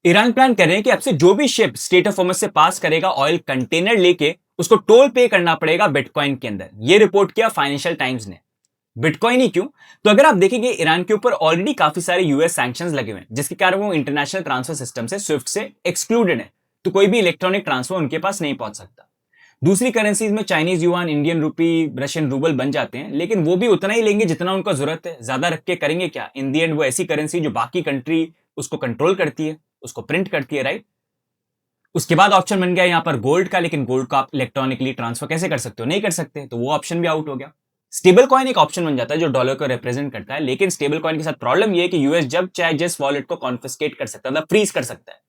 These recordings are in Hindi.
ईरान प्लान कर रहे हैं कि अब से जो भी शिप स्टेट ऑफ हॉर्मज से पास करेगा ऑयल कंटेनर लेके उसको टोल पे करना पड़ेगा बिटकॉइन के अंदर। ये रिपोर्ट किया फाइनेंशियल टाइम्स ने। बिटकॉइन ही क्यों? तो अगर आप देखेंगे ईरान के ऊपर ऑलरेडी काफी सारे यूएस सैंक्शंस लगे हुए हैं, जिसके कारण वो इंटरनेशनल ट्रांसफर सिस्टम से स्विफ्ट से एक्सक्लूडेड है। तो कोई भी इलेक्ट्रॉनिक ट्रांसफर उनके पास नहीं पहुंच सकता। दूसरी करेंसीज में Chinese yuan, Indian rupee, Russian rouble बन जाते हैं, लेकिन वो भी उतना ही लेंगे जितना उनको जरूरत है। ज्यादा रख के करेंगे क्या? इन दी एंड वो ऐसी करेंसी जो बाकी कंट्री उसको कंट्रोल करती है, उसको प्रिंट करती है, राइट। उसके बाद ऑप्शन बन गया यहाँ पर गोल्ड का, लेकिन गोल्ड का आप इलेक्ट्रॉनिकली ट्रांसफर कैसे कर सकते हो? नहीं कर सकते, तो वो ऑप्शन भी आउट हो गया। स्टेबल कॉइन एक ऑप्शन बन जाता है जो डॉलर को रिप्रेजेंट करता है, लेकिन स्टेबल कॉइन के साथ प्रॉब्लम ये है कि यूएस जब चाहे जिस वॉलेट को कॉन्फिस्केट कर सकता है, मतलब फ्रीज कर सकता है।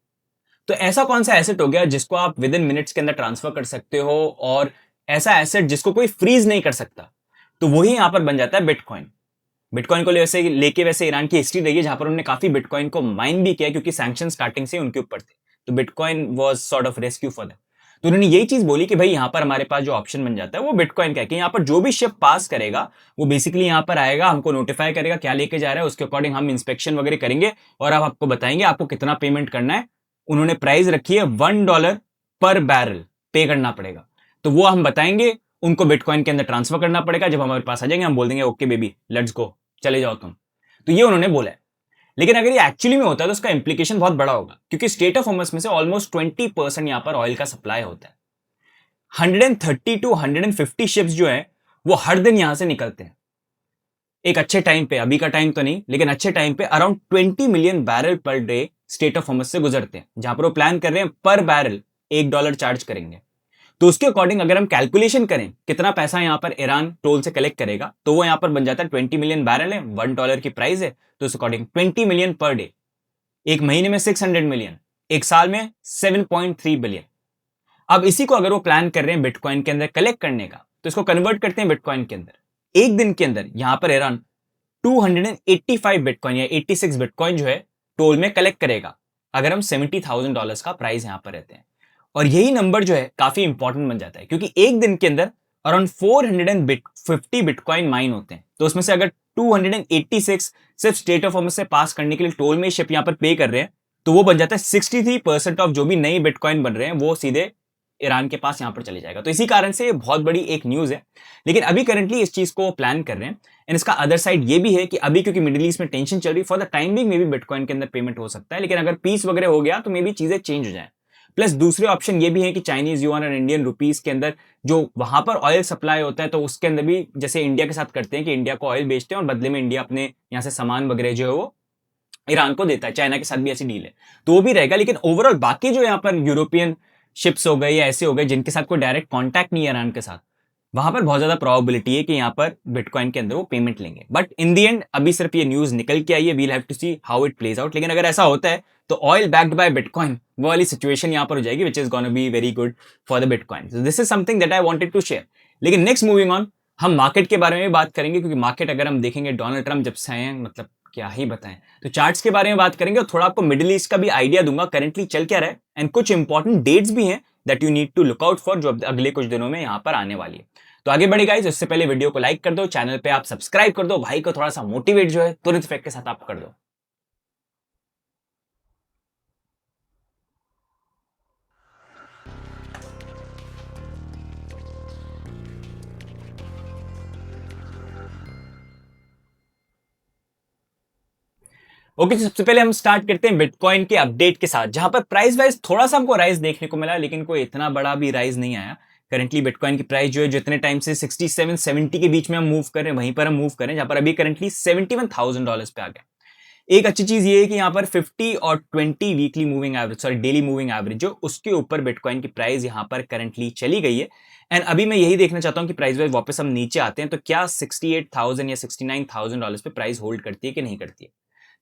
तो ऐसा कौन सा एसेट हो गया जिसको आप विद इन मिनट्स के अंदर ट्रांसफर कर सकते हो, और ऐसा एसेट जिसको कोई फ्रीज नहीं कर सकता? तो वही यहां पर बन जाता है बिटकॉइन। बिटकॉइन को वैसे ईरान की हिस्ट्री रही है जहां पर उन्होंने काफी बिटकॉइन को माइन भी किया, क्योंकि सैंक्शन स्टार्टिंग से उनके ऊपर थे। तो bitcoin was sort of rescue for them. तो उन्होंने यही चीज बोली कि भाई यहाँ पर हमारे पास जो ऑप्शन बन जाता है वो बिटकॉइन का है, कि यहाँ पर जो भी शिप पास करेगा वो बेसिकली यहाँ पर आएगा, हमको नोटिफाई करेगा क्या लेके जा रहा है, उसके अकॉर्डिंग हम इंस्पेक्शन वगैरह करेंगे और आप आपको बताएंगे आपको कितना पेमेंट करना है। उन्होंने प्राइस रखी है $1 पर बैरल पे करना पड़ेगा। तो वो हम बताएंगे, उनको बिटकॉइन के अंदर ट्रांसफर करना पड़ेगा। जब हमारे पास आ जाएंगे हम बोल देंगे ओके बेबी लेट्स गो, चले जाओ तुम। तो ये उन्होंने बोला है। लेकिन अगर ये एक्चुअली में होता है तो उसका इंप्लीकेशन बहुत बड़ा होगा, क्योंकि स्टेट ऑफ हॉर्मस में से ऑलमोस्ट 20% यहां पर ऑयल का सप्लाई होता है। 130 टू 150 शिप्स जो है वो हर दिन यहां से निकलते हैं। एक अच्छे टाइम पे, अभी का टाइम तो नहीं, लेकिन अच्छे टाइम पे around 20 million barrel per day strait of Hormuz से गुजरते हैं, जहां पर वो प्लान कर रहे हैं पर बैरल $1 चार्ज करेंगे। तो उसके अकॉर्डिंग अगर हम कैलकुलेशन करें कितना पैसा यहां पर ईरान टोल से कलेक्ट करेगा, तो वो यहां पर बन जाता है 20 मिलियन बैरल है, $1 की प्राइस है, तो उस अकॉर्डिंग 20 मिलियन पर डे। एक महीने में 600 मिलियन, एक साल में 7.3 बिलियन। अब इसी को अगर वो प्लान कर रहे हैं बिटकॉइन के अंदर कलेक्ट करने का, तो इसको कन्वर्ट करते हैं बिटकॉइन के अंदर। एक दिन के अंदर यहां पर ईरान 285 बिटकॉइन या 86 बिटकॉइन जो है टोल में कलेक्ट करेगा, अगर हम $70,000 का प्राइस यहां पर रहते हैं। और यही नंबर जो है काफी इंपॉर्टेंट बन जाता है, क्योंकि एक दिन के अंदर अराउंड 450 बिटकॉइन माइन होते हैं। तो उसमें से अगर 286 सिर्फ स्टेट ऑफ हॉर्मस से पास करने के लिए टोल में शिप यहां पर पे कर रहे हैं, तो वो बन जाता है 63% ऑफ जो भी नई बिटकॉइन बन रहे हैं वो सीधे ईरान के पास यहां पर चले जाएगा। तो इसी कारण से ये बहुत बड़ी एक न्यूज है। लेकिन अभी करंटली इस चीज को प्लान कर रहे हैं। एंड इसका अदर साइड ये भी है कि अभी क्योंकि मिडिल ईस्ट में टेंशन चल रही है, for the time being may be bitcoin के अंदर पेमेंट हो सकता है, लेकिन अगर पीस वगैरह हो गया तो मे बी चीजें चेंज हो जाए। प्लस दूसरे ऑप्शन ये भी है कि चाइनीज युआन और इंडियन रुपीस के अंदर जो वहां पर ऑयल सप्लाई होता है, तो उसके अंदर भी जैसे इंडिया के साथ करते हैं कि इंडिया को ऑयल बेचते हैं और बदले में इंडिया अपने यहाँ से सामान वगैरह जो है वो ईरान को देता है। चाइना के साथ भी ऐसी डील है, तो वो भी रहेगा। लेकिन ओवरऑल बाकी जो यहाँ पर यूरोपियन शिप्स हो गए या ऐसे हो गए जिनके साथ कोई डायरेक्ट कॉन्टैक्ट नहीं है ईरान के साथ, वहां पर बहुत ज्यादा प्रोबेबिलिटी है कि यहाँ पर बिटकॉइन के अंदर वो पेमेंट लेंगे। बट इन दी एंड अभी सिर्फ ये न्यूज निकल के आई है, we'll have to see how it plays out. लेकिन अगर ऐसा होता है तो ऑयल बैक्ड बाय बिटकॉइन वो वाली सिचुएशन यहाँ पर हो जाएगी, which is gonna be very good for the bitcoin. So this is something that I wanted to share. लेकिन नेक्स्ट मूविंग ऑन, हम मार्केट के बारे में बात करेंगे, क्योंकि मार्केट अगर हम देखेंगे डोनाल्ड ट्रंप जब से आए हैं, मतलब क्या ही बताएं। तो चार्ट्स के बारे में बात करेंगे और थोड़ा आपको मिडिल ईस्ट का भी आइडिया दूंगा करेंटली चल क्या रहा है, एंड कुछ इंपॉर्टेंट डेट्स भी हैं that you need to look out for, जो अगले कुछ दिनों में यहाँ पर आने वाली है। तो आगे बढ़े गाइस, उससे पहले वीडियो को लाइक कर दो, चैनल पे आप सब्सक्राइब कर दो, भाई को थोड़ा सा मोटिवेट जो है तुरंत इफेक्ट के साथ आप कर दो। ओके, तो सबसे पहले हम स्टार्ट करते हैं बिटकॉइन के अपडेट के साथ, जहां पर प्राइस वाइज थोड़ा सा हमको राइज देखने को मिला, लेकिन कोई इतना बड़ा भी राइज नहीं आया। करंटली बिटकॉइन की प्राइस जो है जितने टाइम से 67-70 के बीच में हम मूव कर रहे हैं वहीं पर हम मूव कर रहे हैं, जहां पर अभी करंटली $71,000 पे आ गया। एक अच्छी चीज ये है कि यहाँ पर 50 और 20 weekly moving average, sorry daily moving average, जो उसके ऊपर बिटकॉइन की प्राइस यहाँ पर करंटली चली गई है। एंड अभी मैं यही देखना चाहता हूँ कि प्राइस वाइज वापस हम नीचे आते हैं तो क्या 68,000 या $69,000 पे प्राइस होल्ड करती है कि नहीं करती है।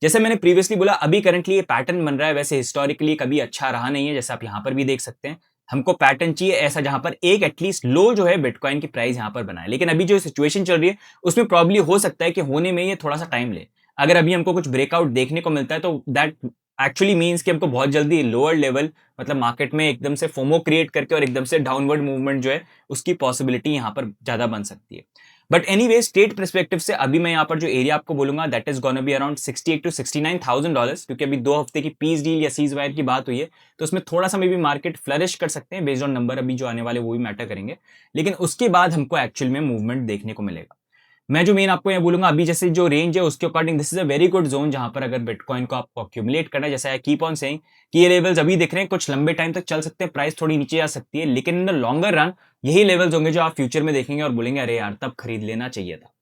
जैसे मैंने प्रीवियसली बोला, अभी करंटली ये पैटर्न बन रहा है, वैसे हिस्टोरिकली कभी अच्छा रहा नहीं है, जैसे आप यहाँ पर भी देख सकते हैं। हमको पैटर्न चाहिए ऐसा जहां पर एक एटलीस्ट लो जो है बिटकॉइन की प्राइस यहां पर बनाए। लेकिन अभी जो सिचुएशन चल रही है उसमें प्रॉब्ली हो सकता है कि होने में ये थोड़ा सा टाइम ले। अगर अभी हमको कुछ ब्रेकआउट देखने को मिलता है तो दैट एक्चुअली मीन्स कि हमको बहुत जल्दी लोअर लेवल, मतलब मार्केट में एकदम से फोमो क्रिएट करके और एकदम से डाउनवर्ड मूवमेंट जो है उसकी पॉसिबिलिटी यहां पर ज्यादा बन सकती है। बट एनीवे स्टेट परस्पेक्टिव से अभी मैं यहाँ पर जो एरिया आपको बोलूंगा that is gonna be around $68,000 to $69,000, क्योंकि अभी 2 हफ्ते की पीस डील या सीज वायर की बात हुई है, तो उसमें थोड़ा सा मे भी मार्केट फ्लरिश कर सकते हैं बेस्ड ऑन नंबर अभी जो आने वाले वो भी मैटर करेंगे, लेकिन उसके बाद हमको एक्चुअल में मूवमेंट देखने को मिलेगा। मैं जो मेन आपको ये बोलूंगा अभी जैसे जो रेंज है उसके according this is a very good zone जहां पर अगर बिटकॉइन को आपको अक्यूमुलेट करना है, जैसे आई कीप ऑन सेइंग कि ये लेवल्स अभी दिख रहे हैं, कुछ लंबे टाइम तक चल सकते हैं, प्राइस थोड़ी नीचे आ सकती है, लेकिन इन द लॉन्गर रन यही लेवल्स होंगे जो आप फ्यूचर में देखेंगे और बोलेंगे अरे यार तब खरीद लेना चाहिए था।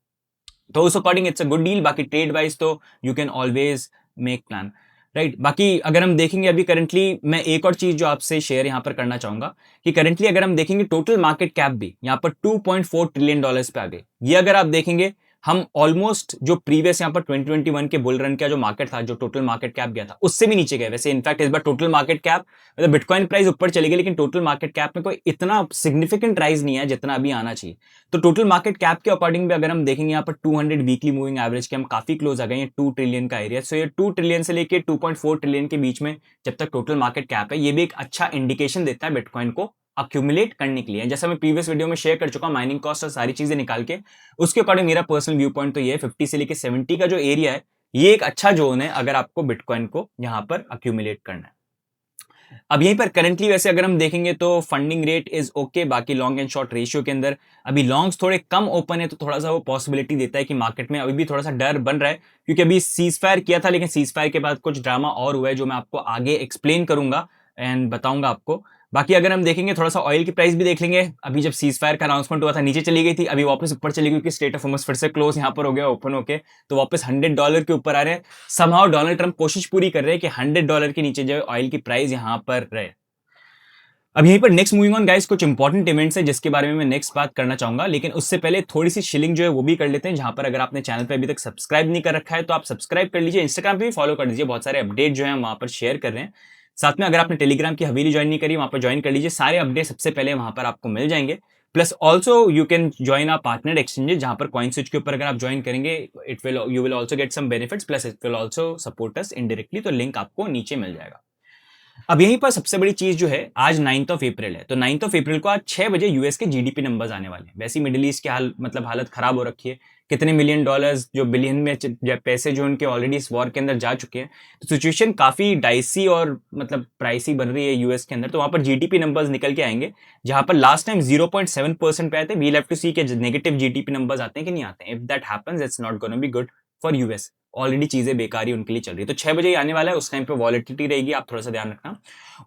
तो उस according it's a good deal. बाकी ट्रेड वाइज तो you can always make plan, right. बाकी अगर हम देखेंगे अभी करंटली, मैं एक और चीज जो आपसे शेयर यहां पर करना चाहूंगा कि करंटली अगर हम देखेंगे टोटल मार्केट कैप भी यहां पर $2.4 ट्रिलियन पे आ गए। ये अगर आप देखेंगे हम ऑलमोस्ट जो प्रीवियस यहाँ पर 2021 के बुल रन का जो मार्केट था, जो टोटल मार्केट कैप गया था, उससे भी नीचे गए। वैसे इनफैक्ट इस बार टोटल मार्केट कैप मतलब बिटकॉइन प्राइस ऊपर चली गई, लेकिन टोटल मार्केट कैप में कोई इतना सिग्निफिकेंट राइज नहीं है जितना अभी आना चाहिए। तो टोटल मार्केट कैप के अकॉर्डिंग भी अगर हम देखेंगे यहाँ पर 200 वीकली मूविंग एवरेज के हम काफी क्लोज आ गए हैं 2 ट्रिलियन का एरिया। सो ये 2 ट्रिलियन से लेके 2.4 ट्रिलियन के बीच में जब तक टोटल मार्केट कैप है, ये भी एक अच्छा इंडिकेशन देता है बिटकॉइन को अक्यूमुलेट करने के लिए। जैसा मैं प्रीवियस वीडियो में शेयर कर चुका हूं, माइनिंग कॉस्ट और सारी चीजें निकाल के, उसके अकॉर्डिंग मेरा पर्सनल व्यू पॉइंट तो ये 50 से लेके 70 का जो एरिया है, ये एक अच्छा जोन है अगर आपको बिटकॉइन को यहां पर अक्यूमुलेट करना है। अब यहीं पर करंटली वैसे अगर हम देखेंगे तो फंडिंग रेट इज ओके। बाकी लॉन्ग एंड शॉर्ट रेशियो के अंदर अभी लॉन्ग्स थोड़े कम ओपन है, तो थोड़ा सा वो पॉसिबिलिटी देता है कि मार्केट में अभी भी थोड़ा सा डर बन रहा है, क्योंकि अभी सीज फायर किया था, लेकिन सीज फायर के बाद कुछ ड्रामा और हुआ है जो मैं आपको आगे एक्सप्लेन करूंगा एंड बताऊंगा आपको। बाकी अगर हम देखेंगे थोड़ा सा ऑयल की प्राइस भी देख लेंगे। अभी जब सीज फायर का अनाउंसमेंट हुआ था नीचे चली गई थी, अभी वापस ऊपर चली गई क्योंकि स्टेट ऑफ हॉर्मस फिर से क्लोज यहां पर हो गया ओपन होके, तो वापस $100 के ऊपर आ रहे हैं। समहाउ डोनाल्ड ट्रंप कोशिश पूरी कर रहे हैं कि $100 के नीचे जो ऑयल की प्राइस यहां पर रहे। अब यहीं पर नेक्स्ट मूविंग ऑन गाइस, कुछ इंपॉर्टेंट इवेंट्स है जिसके बारे में मैं नेक्स्ट बात करना चाहूंगा, लेकिन उससे पहले थोड़ी सी शिलिंग जो है वो भी कर लेते हैं। जहां पर अगर आपने चैनल पे अभी तक सब्सक्राइब नहीं कर रखा है तो आप सब्सक्राइब कर लीजिए, इंस्टाग्राम पे भी फॉलो कर लीजिए, बहुत सारे अपडेट जो है हम वहां पर शेयर कर रहे हैं। साथ में अगर आपने टेलीग्राम की हवेली ज्वाइन नहीं करी, वहां पर ज्वाइन कर लीजिए, सारे अपडेट सबसे पहले वहां पर आपको मिल जाएंगे। Plus also you can join a partner exchange, जहां पर कॉइन स्विच के ऊपर अगर आप ज्वाइन करेंगे you will also get some benefits, plus it will also support us indirectly, तो लिंक आपको नीचे मिल जाएगा। अब यहीं पर सबसे बड़ी चीज जो है, आज 9th ऑफ अप्रैल है, तो 9th ऑफ अप्रैल को आज 6 बजे यूएस के जीडीपी नंबर्स आने वाले हैं। वैसे ही मिडिल ईस्ट की हालत खराब हो रखी है, कितने मिलियन डॉलर्स जो बिलियन में पैसे जो उनके ऑलरेडी इस वॉर के अंदर जा चुके हैं, तो सिचुएशन काफी डाइसी और मतलब प्राइसी बन रही है यूएस के अंदर। तो वहां पर जीडीपी नंबर्स निकल के आएंगे, जहां पर लास्ट टाइम 0.7% पे आए थे। वील हैव टू सी के नेगेटिव जीडीपी नंबर्स आते हैं कि नहीं आते हैं। If that happens it's not gonna be good for US, already चीजें बेकारी उनके लिए चल रही है। तो 6 बजे ही आने वाला है, उस टाइम पे वॉलेटिलिटी रहेगी, आप थोड़ा सा ध्यान रखना।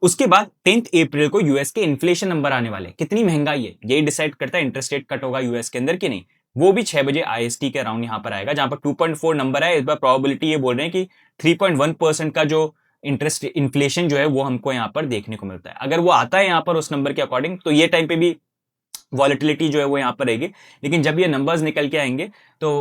उसके बाद 10th अप्रैल को यूएस के इन्फ्लेशन नंबर आने वाले हैं। कितनी महंगाई है यही डिसाइड करता है इंटरेस्ट रेट कट होगा यूएस के अंदर कि नहीं। वो भी 6 बजे आईएसटी के अराउंड यहां पर आएगा, जहां पर 2.4 नंबर है। इस बार प्रोबेबिलिटी ये बोल रहे हैं कि 3.1% का जो इंटरेस्ट इन्फ्लेशन जो है वो हमको यहाँ पर देखने को मिलता है। अगर वो आता है यहाँ पर उस नंबर के अकॉर्डिंग, तो ये टाइम पे भी वॉलेटिलिटी जो है वो यहाँ पर रहेगी। लेकिन जब ये नंबर्स निकल के आएंगे तो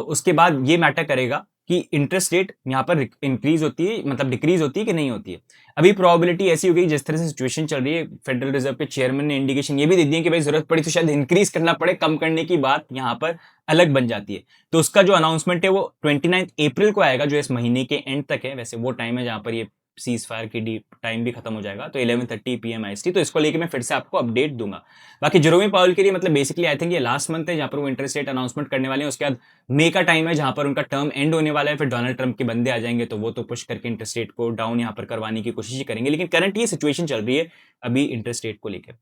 उसके बाद ये मैटर करेगा कि इंटरेस्ट रेट यहाँ पर इंक्रीज होती है, मतलब डिक्रीज होती है कि नहीं होती है। अभी प्रोबेबिलिटी ऐसी हो गई, जिस तरह से सिचुएशन चल रही है, फेडरल रिजर्व के चेयरमैन ने इंडिकेशन ये भी दे दी है कि भाई जरूरत पड़ी तो शायद इंक्रीज करना पड़े, कम करने की बात यहाँ पर अलग बन जाती है। तो उसका जो अनाउंसमेंट है वो 29 अप्रैल को आएगा, जो इस महीने के एंड तक है। वैसे वो टाइम है जहां पर ये सीज फायर की टाइम भी खत्म हो जाएगा, तो 11:30 PM IST। तो इसको लेके मैं फिर से आपको अपडेट दूंगा। बाकी जेरोमी पावेल के लिए मतलब बेसिकली आई थिंक ये लास्ट मंथ है जहां पर वो इंटरेस्ट रेट अनाउंसमेंट करने वाले हैं। उसके बाद मई का टाइम है जहां पर उनका टर्म एंड होने वाला है। फिर डोनाल्ड ट्रंप के बंदे आ जाएंगे, तो वो तो पुश करके इंटरेस्ट रेट को डाउन यहाँ पर करवाने की कोशिश करेंगे। लेकिन करंट ये सिचुएशन चल रही है अभी इंटरेस्ट रेट को लेकर।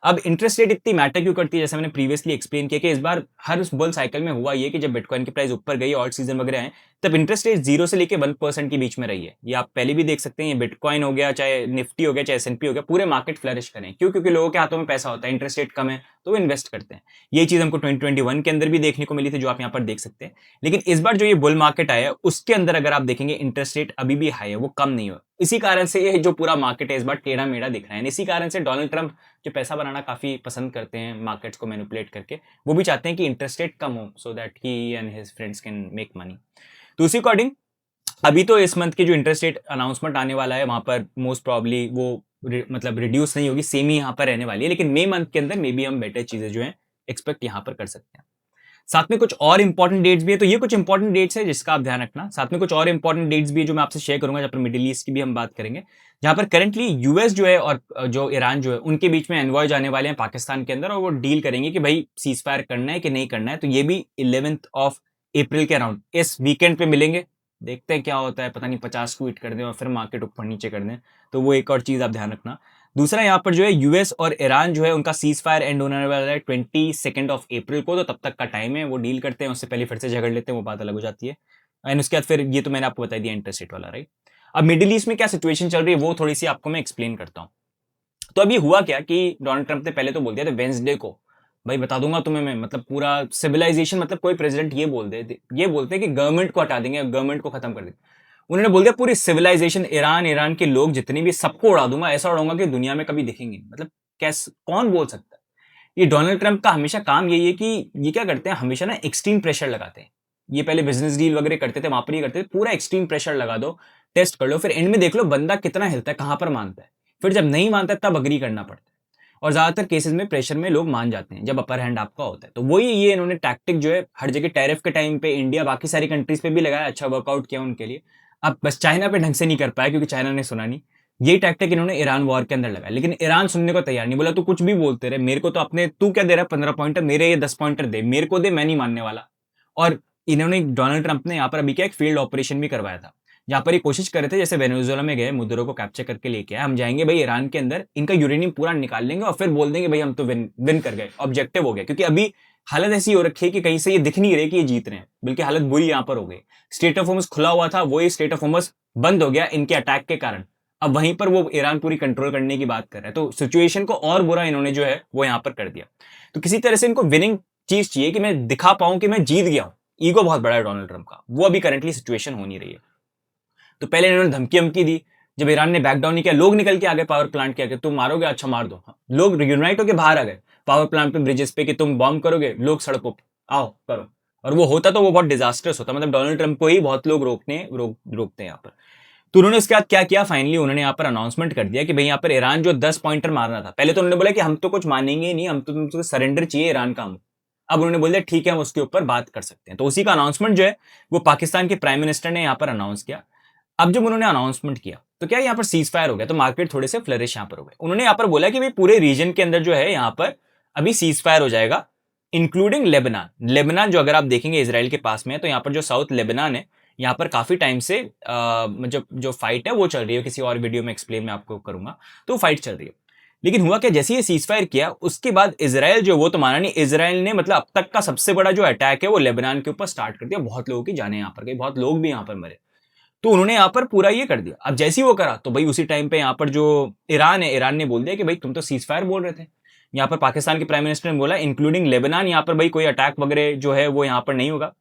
अब इंटरेस्ट रेट इतनी मैटर क्यों करती है, जैसे मैंने प्रीवियसली एक्सप्लेन किया कि इस बार हर बुल साइकिल में हुआ ये कि जब बिटकॉइन की प्राइस ऊपर गई, ऑल्ट सीजन वगैरह है, तब इंटरेस्ट रेट 0 से लेके 1% के बीच में रही है। ये आप पहले भी देख सकते हैं, ये बिटकॉइन हो गया, चाहे निफ्टी हो गया, चाहे एसएनपी हो गया, पूरे मार्केट फ्लरिश करें। क्यों? क्योंकि लोगों के हाथों में पैसा होता है, इंटरेस्ट रेट कम है तो वो इन्वेस्ट करते हैं। ये चीज हमको 2021 के अंदर भी देखने को मिली थी, जो आप यहाँ पर देख सकते हैं। लेकिन इस बार जो ये बुल मार्केट आया है उसके अंदर अगर आप देखेंगे इंटरेस्ट रेट अभी भी हाई है, वो कम नहीं हुआ। इसी कारण से ये जो पूरा मार्केट है इस बार टेढ़ा मेढ़ा दिख रहा है। इसी कारण से डोनाल्ड ट्रंप जो पैसा बनाना काफी पसंद करते हैं मार्केट्स को मैनिपुलेट करके, वो भी चाहते हैं कि इंटरेस्ट रेट कम हो, so that he and his friends can make money. तो उसी अकॉर्डिंग अभी तो इस मंथ की जो इंटरेस्ट रेट अनाउंसमेंट आने वाला है वहां पर मोस्ट प्रॉब्ली वो मतलब रिड्यूस नहीं होगी, सेम ही यहाँ पर रहने वाली है। लेकिन मई मंथ के अंदर मे बी हम बेटर चीजें जो है एक्सपेक्ट यहाँ पर कर सकते हैं। साथ में कुछ और इंपॉर्टेंट डेट्स भी है, तो ये कुछ इंपॉर्टेंट डेट्स है जिसका आप ध्यान रखना। साथ में कुछ और इंपॉर्टेंट डेट्स भी है जो मैं आपसे शेयर करूंगा, जहाँ पर मिडिल ईस्ट की भी हम बात करेंगे, जहां पर करंटली यूएस जो है और जो ईरान जो है उनके बीच में एनवॉय जाने वाले हैं पाकिस्तान के अंदर, और वो डील करेंगे कि भाई सीज फायर करना है कि नहीं करना है। तो ये भी 11th ऑफ अप्रैल के अराउंड इस वीकेंड पे मिलेंगे। देखते हैं क्या होता है, पता नहीं 50 ट्वीट कर दें और फिर मार्केट ऊपर नीचे कर दें, तो वो एक और चीज आप ध्यान रखना। दूसरा यहाँ पर जो है यूएस और ईरान जो है उनका सीज फायर एंड होने वाला है 22 ऑफ अप्रैल को, तो तब तक का टाइम है, वो डील करते हैं, उससे पहले फिर से झगड़ लेते हैं, वो बात अलग हो जाती है। एंड उसके बाद फिर ये तो मैंने आपको बता दिया इंटरेस्ट रेट वाला, राइट। अब मिडिल ईस्ट में क्या सिचुएशन चल रही है वो थोड़ी सी आपको मैं एक्सप्लेन करता हूँ। तो अभी हुआ क्या कि डोनाल्ड ट्रंप ने पहले तो बोल दिया था वेंसडे को, भाई बता दूंगा तुम्हें मैं, मतलब पूरा सिविलाइजेशन, मतलब कोई प्रेसिडेंट ये बोलते हैं कि गवर्नमेंट को हटा देंगे, गवर्नमेंट को खत्म कर देंगे। उन्होंने बोल दिया पूरी सिविलाइजेशन, ईरान के लोग जितने भी, सबको उड़ा दूंगा, ऐसा उड़ाऊंगा कि दुनिया में कभी दिखेंगे। मतलब कैसे, कौन बोल सकता है? ये डोनाल्ड ट्रंप का हमेशा काम यही है कि ये क्या करते हैं, हमेशा ना एक्सट्रीम प्रेशर लगाते हैं। ये पहले बिजनेस डील वगैरह करते थे, वहां पर ये करते थे, पूरा एक्सट्रीम प्रेशर लगा दो, टेस्ट कर लो, फिर एंड में देख लो बंदा कितना हिलता है, कहां पर मानता है। फिर जब नहीं मानता है तब अग्री करना पड़ता है। और ज्यादातर केसेस में प्रेशर में लोग मान जाते हैं जब अपर हैंड आपका होता है। तो वही ये इन्होंने टैक्टिक जो है हर जगह टैरिफ के टाइम पे इंडिया बाकी सारी कंट्रीज पे भी लगाया, अच्छा वर्कआउट किया उनके लिए। अब बस चाइना पे ढंग से नहीं कर पाया क्योंकि चाइना ने सुना नहीं। यही टैक्टिक इन्होंने ईरान वॉर के अंदर लगाया, लेकिन ईरान सुनने को तैयार नहीं, बोला तू कुछ भी बोलते रहे, मेरे को तो अपने, तू क्या दे रहा है 15 पॉइंटर, मेरे ये 10 पॉइंटर दे, मेरे को दे, मैं नहीं मानने वाला। और इन्होंने, डोनाल्ड ट्रंप ने यहाँ पर अभी क्या एक फील्ड ऑपरेशन भी करवाया था, जहां पर ये कोशिश कर रहे थे, जैसे वेनेजुएला में गए, मुद्दों को कैप्चर करके लेके आए, हम जाएंगे भाई ईरान के अंदर, इनका यूरेनियम पूरा निकाल लेंगे और फिर बोल देंगे भाई हम तो विन कर गए, ऑब्जेक्टिव हो गया। क्योंकि अभी हालत ऐसी हो रखी है कि कहीं से ये दिख नहीं रहे कि ये जीत रहे हैं, बल्कि हालत बुरी यहां पर हो गई। स्टेट ऑफ होमस खुला हुआ था, वही स्टेट ऑफ होमस बंद हो गया इनके अटैक के कारण। अब वहीं पर वो ईरान पूरी कंट्रोल करने की बात कर रहा है, तो सिचुएशन को और बुरा इन्होंने जो है वो यहां पर कर दिया। तो किसी तरह से इनको विनिंग चीज चाहिए कि मैं दिखा पाऊं कि मैं जीत गया हूं। ईगो बहुत बड़ा है डोनाल्ड ट्रंप का, वो अभी करंटली सिचुएशन हो नहीं रही है। तो पहले इन्होंने धमकी दी, जब ईरान ने बैक डाउन नहीं किया, लोग निकल के आ गए पावर प्लांट के आगे, तुम मारोगे, अच्छा मार दो। लोग यूनाइट होकर बाहर आ गए पावर प्लांट पे, ब्रिजेस पे, कि तुम बॉम्ब करोगे, लोग सड़कों पे आओ करो। और वो होता तो वो बहुत डिजास्टर्स होता, मतलब डोनाल्ड ट्रंप को ही बहुत लोग रोकते हैं यहाँ पर। तो उन्होंने इसके बाद क्या किया, फाइनली उन्होंने यहाँ पर अनाउंसमेंट कर दिया कि भाई यहाँ पर ईरान जो 10 पॉइंटर मारना था, पहले तो उन्होंने बोला कि हम तो कुछ मानेंगे नहीं, हम तो तुमको सरेंडर चाहिए ईरान का। अब उन्होंने बोल दिया ठीक है हम उसके ऊपर बात कर सकते हैं। तो उसी का अनाउंसमेंट जो है वो पाकिस्तान के प्राइम मिनिस्टर ने यहाँ पर अनाउंस किया। अब जब उन्होंने अनाउंसमेंट किया तो क्या यहाँ पर सीज फायर हो गया, तो मार्केट थोड़े से फ्लरिश यहाँ पर हो गए। उन्होंने यहाँ पर बोला कि भाई पूरे रीजन के अंदर जो है यहाँ पर अभी सीज फायर हो जाएगा, इंक्लूडिंग लेबनान। लेबनान जो अगर आप देखेंगे इजराइल के पास में है, तो यहाँ पर जो साउथ लेबनान है, यहाँ पर काफी टाइम से जो फाइट है वो चल रही है, किसी और वीडियो में एक्सप्लेन मैं आपको करूंगा, तो फाइट चल रही है। लेकिन हुआ क्या, जैसे ये सीज फायर किया उसके बाद इसराइल जो, वो तो माना नहीं, इसराइल ने मतलब अब तक का सबसे बड़ा जो अटैक है वो लेबनान के ऊपर स्टार्ट कर दिया। बहुत लोगों की जाने यहाँ पर गई, बहुत लोग भी यहाँ पर मरे। तो उन्होंने यहाँ पर पूरा ये कर दिया। अब जैसे ही वो करा तो भाई उसी टाइम पे यहाँ पर जो ईरान है, ईरान ने बोल दिया कि भाई तुम तो सीज फायर बोल रहे थे। यहाँ पर पाकिस्तान के प्राइम मिनिस्टर ने बोला इंक्लूडिंग लेबनान, यहाँ पर भाई कोई अटैक वगैरह जो है वो यहाँ पर नहीं होगा।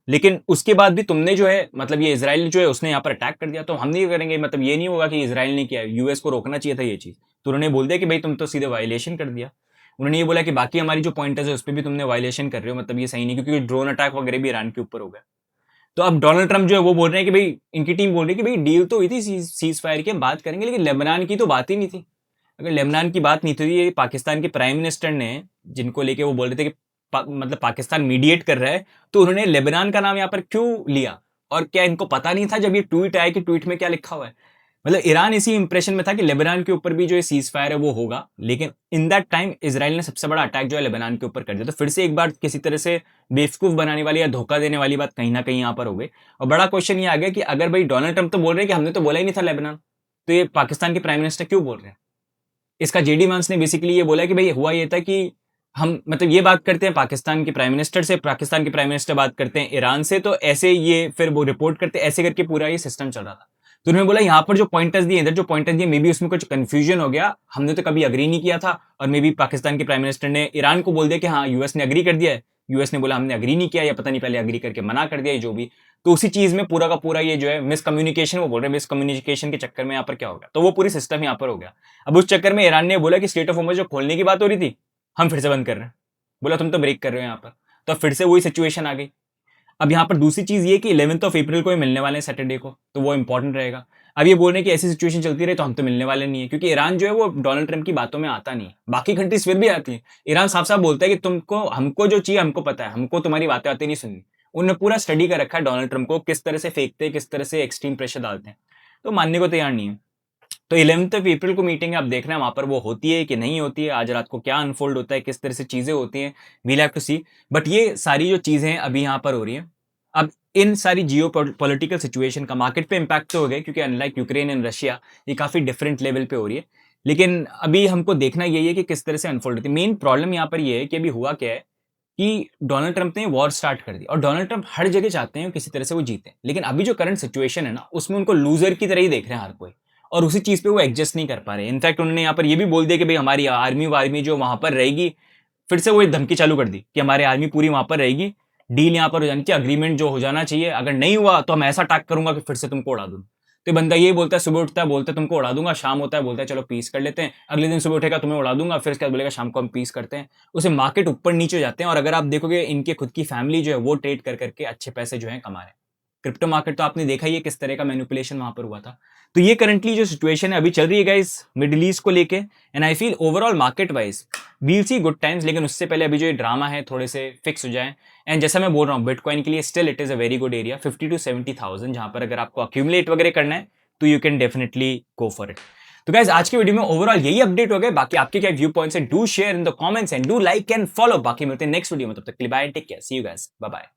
लेकिन उसके बाद भी तुमने जो है, मतलब ये इसराइल जो है उसने यहाँ पर अटैक कर दिया, तो हम नहीं करेंगे, मतलब ये नहीं होगा कि इसराइल ने किया, यूएस को रोकना चाहिए था ये चीज। तो उन्होंने बोल दिया कि भाई तुम तो सीधे वायलेशन कर दिया। उन्होंने ये बोला कि बाकी हमारी जो पॉइंटर्स है उस पर भी तुमने वायलेशन कर रहे हो, मतलब ये सही नहीं, क्योंकि ड्रोन अटैक वगैरह भी ईरान के ऊपर हो गया। तो अब डोनाल्ड ट्रंप जो है वो बोल रहे हैं कि भाई, इनकी टीम बोल रही है कि भाई डील तो हुई थी सीज फायर की, हम बात करेंगे, लेकिन लेबनान की तो बात ही नहीं थी। अगर लेबनान की बात नहीं थी, ये पाकिस्तान के प्राइम मिनिस्टर ने, जिनको लेके वो बोल रहे थे कि मतलब पाकिस्तान मीडिएट कर रहा है, तो उन्होंने लेबनान का नाम यहाँ पर क्यों लिया? और क्या इनको पता नहीं था जब ये ट्वीट आया कि ट्वीट में क्या लिखा हुआ है? मतलब ईरान इसी इंप्रेशन में था कि लेबनान के ऊपर भी जो सीज फायर है वो होगा, लेकिन इन दैट टाइम इसराइल ने सबसे बड़ा अटैक जो है लेबनान के ऊपर कर दिया। तो फिर से एक बार किसी तरह से बेवकूफ बनाने वाली या धोखा देने वाली बात कहीं ना कहीं यहाँ पर हो गई। और बड़ा क्वेश्चन ये आ गया कि अगर भाई डोनाल्ड ट्रंप तो बोल रहे हैं कि हमने तो बोला ही नहीं था लेबनान, तो ये पाकिस्तान के प्राइम मिनिस्टर क्यों बोल रहे हैं? इसका जेडी वांस ने बेसिकली ये बोला कि भाई हुआ ये था कि हम, मतलब ये बात करते हैं पाकिस्तान के प्राइम मिनिस्टर से, पाकिस्तान के प्राइम मिनिस्टर बात करते हैं ईरान से, तो ऐसे ये फिर वो रिपोर्ट करते, ऐसे करके पूरा ये सिस्टम चल रहा था। तो उन्होंने बोला यहाँ पर जो पॉइंटर्स दिए, इधर जो पॉइंटर्स दिए, मे बी उसमें कुछ कंफ्यूजन हो गया, हमने तो कभी अग्री नहीं किया था, और मे बी पाकिस्तान के प्राइम मिनिस्टर ने ईरान को बोल दिया कि हाँ यूएस ने अग्री कर दिया है, यूएस ने बोला हमने अग्री नहीं किया, या पता नहीं पहले अग्री करके मना कर दिया, जो भी। तो उसी चीज में पूरा का पूरा ये जो है मिसकम्युनिकेशन, वो बोल रहे हैं मिसकम्युनिकेशन के चक्कर में यहाँ पर क्या हो गया, तो वो पूरी सिस्टम यहाँ पर हो गया। अब उस चक्कर में ईरान ने बोला कि स्टेट ऑफ होमस जो खोलने की बात हो रही थी, हम फिर से बंद कर रहे हैं। बोला तुम तो ब्रेक कर रहे हो यहाँ पर, तो फिर से वही सिचुएशन आ गई। अब यहाँ पर दूसरी चीज ये कि 11th ऑफ अप्रैल को ही मिलने वाले हैं सैटरडे को, तो वो इंपॉर्टेंट रहेगा। अब ये बोल रहे हैं कि ऐसी सिचुएशन चलती रहे तो हम तो मिलने वाले नहीं है, क्योंकि ईरान जो है वो डोनाल्ड ट्रंप की बातों में आता नहीं है। बाकी कंट्रीज फिर भी आती है। ईरान साफ साफ बोलता है कि तुमको हमको जो चाहिए हमको पता है, हमको तुम्हारी बातें आती नहीं सुननी। उन्होंने पूरा स्टडी कर रखा है डोनाल्ड ट्रंप को, किस तरह से फेंकते हैं, किस तरह से एक्सट्रीम प्रेशर डालते हैं, तो मानने को तैयार नहीं है। तो 11th अप्रैल को मीटिंग आप देख रहे हैं वहां पर वो होती है कि नहीं होती है, आज रात को क्या अनफोल्ड होता है, किस तरह से चीजें होती हैं, we'll have to see. But ये सारी जो चीजें अभी यहाँ पर हो रही है, अब इन सारी जियो पॉलिटिकल सिचुएशन का मार्केट पे इम्पैक्ट तो हो गया, क्योंकि अनलाइक यूक्रेन एंड रशिया ये काफी डिफरेंट लेवल पे हो रही है। लेकिन अभी हमको देखना यही है कि किस तरह से अनफोल्ड होती है। मेन प्रॉब्लम यहाँ पर ये है कि अभी हुआ क्या है कि डोनाल्ड ट्रंप ने वॉर स्टार्ट कर दी, और डोनाल्ड ट्रंप हर जगह चाहते हैं किसी तरह से वो जीते, लेकिन अभी जो करंट सिचुएशन है ना, उसमें उनको लूजर की तरह ही देख रहे हैं हर कोई, और उसी चीज पे वो एडजस्ट नहीं कर पा रहे। इनफैक्ट उन्होंने यहाँ पर ये भी बोल दिया कि भाई हमारी आर्मी जो वहां पर रहेगी, फिर से वो एक धमकी चालू कर दी कि हमारी आर्मी पूरी वहां पर रहेगी, डील यहाँ पर हो जानी चाहिए, अग्रीमेंट जो हो जाना चाहिए, अगर नहीं हुआ तो हम ऐसा अटैक करूंगा कि फिर से तुमको उड़ा दूं। तो बंदा ये बोलता है, सुबह उठता है बोलता है तुमको उड़ा दूंगा, शाम होता है बोलता है चलो पीस कर लेते हैं, अगले दिन सुबह उठेगा तुम्हें उड़ा दूंगा, फिर उसके बाद बोलेगा शाम को हम पीस करते हैं। उसे मार्केट ऊपर नीचे हो जाते हैं, और अगर आप देखोगे इनके खुद की फैमिली जो है वो ट्रेड कर करके अच्छे पैसे जो है कमा रहे हैं। क्रिप्टो मार्केट तो आपने देखा ही है किस तरह का मैनिपुलेशन वहां पर हुआ था। तो ये करंटली जो सिचुएशन है अभी चल रही है गाइस मिडिल ईस्ट को लेके, and I feel overall market wise we'll see good times, लेकिन उससे पहले अभी जो ये ड्रामा है थोड़े से फिक्स हो जाए। एंड जैसा मैं बोल रहा हूँ बिटकॉइन के लिए still it is a very good area 50 to 70,000, जहां पर अगर आपको अक्यूमुलेट वगैरह करना है तो you can definitely go for it. तो गाइस आज के वीडियो में ओवरऑल यही अपडेट हो गए, बाकी आपके क्या व्यू पॉइंट्स हैं do share in the comments and do like and follow. बाकी मिलते हैं नेक्स्ट वीडियो में, तब तक के लिए bye, take care, see you guys, bye bye.